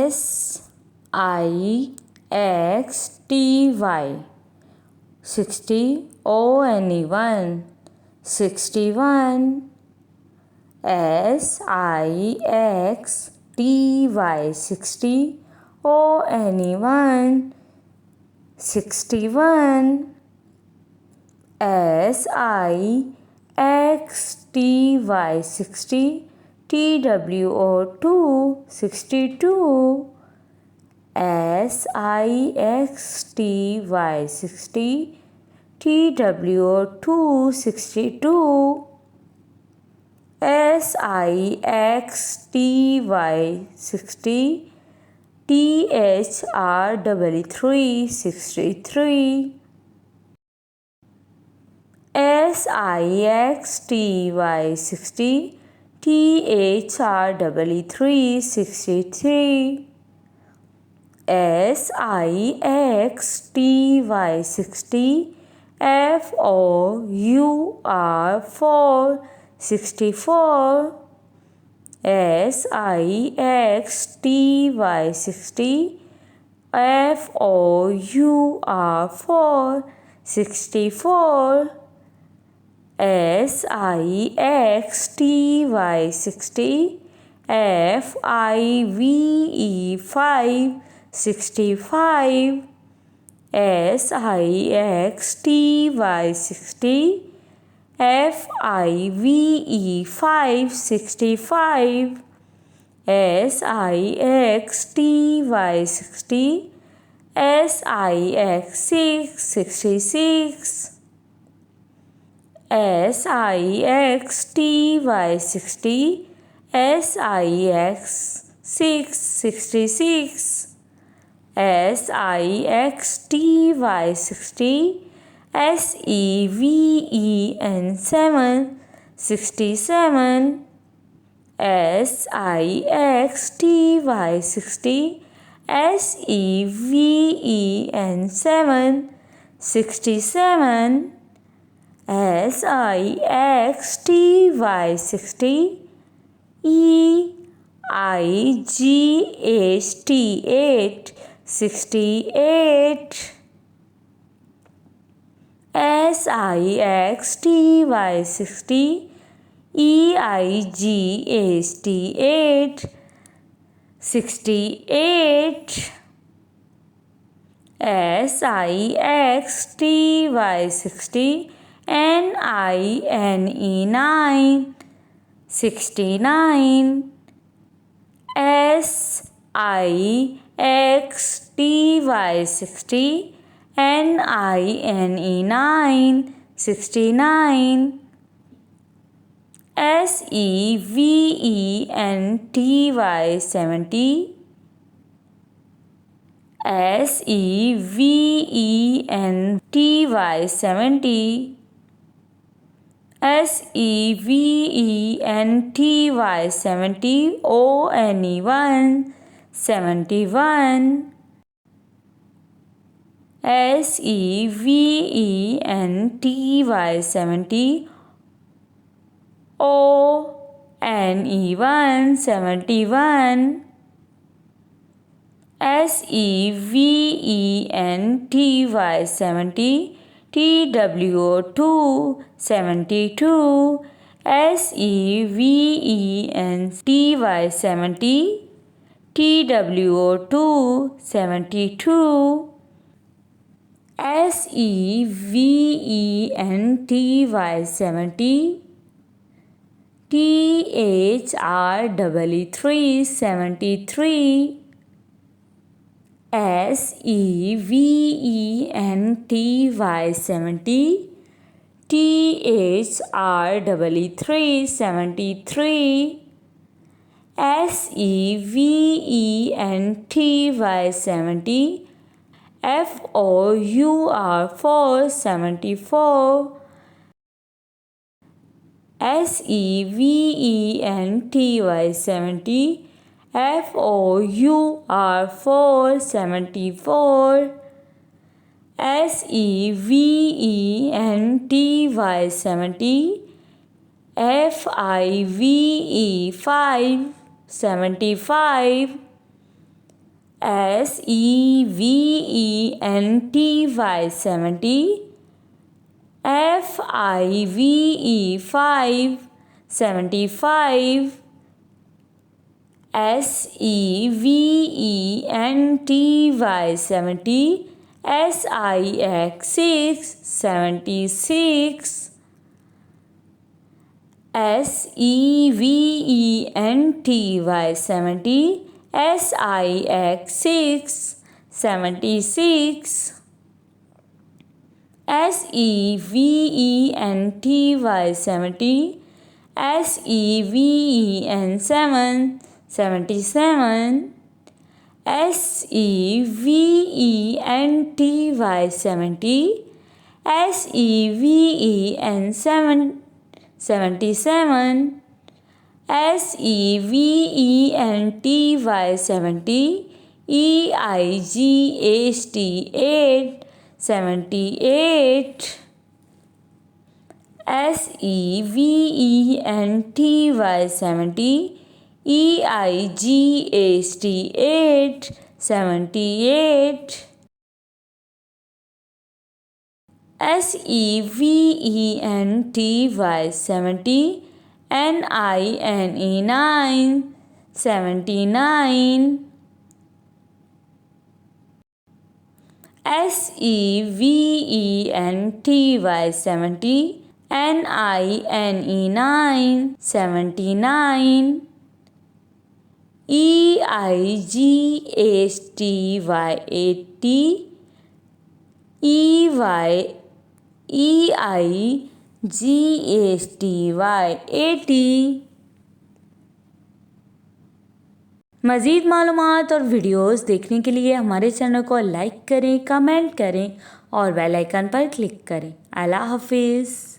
SIXTY 60 ONE 61 SIXTY 60 ONE 61 SIXTY 60 TWO 62 SIXTY 60 TWO 62 SIXTY 60 THR 63 SIXTY 60 THR 63 SIXTY 60 FOUR 64 SIXTY 60 FOUR 64 SIXTY 60 FIVE 65 SIXTY 60 FIVE 65 SIXTY 60 SIX 66 SIXTY 60 SIX 66 SIXTY 60 SEVEN 67 SIXTY 60 SEVEN 67 SIXTY 60 EIGHT 68 SIXTY 60 EIGHT 68 SIXTY 60 NINE 69 SIXTY 60 NINE 69 SEVENTY 70 SEVENTY 70 SEVENTY 70 ONE 71 SEVENTY 70 ONE 71 SEVENTY 70 TWO 72 SEVENTY 70 TWO 72 SEVENTY 70 THR 73 SEVENTY 70 THR 73 SEVENTY 70 FOUR 74 SEVENTY 70 FOUR 74 SEVENTY 70 FIVE 75 SEVENTY 70, FIVE 5 75, SEVENTY 70, SIX 6 76, SEVENTY 70, SIX 6 76, SEVENTY 70, SEVEN 7 77, SEVENTY 70, SEVEN 7 77, SEVENTY 70, EIGHT 8 78, SEVENTY 70, EIGHT 8 78, SEVENTY 70, NINE 9 79, SEVENTY 70, NINE 9 79, EIGHTY 80, EIGHTY 80। मज़ीद मालूमात और videos देखने के लिए हमारे channel को like करें, comment करें और बेल आइकन पर क्लिक करें। अल्लाह हाफिज़।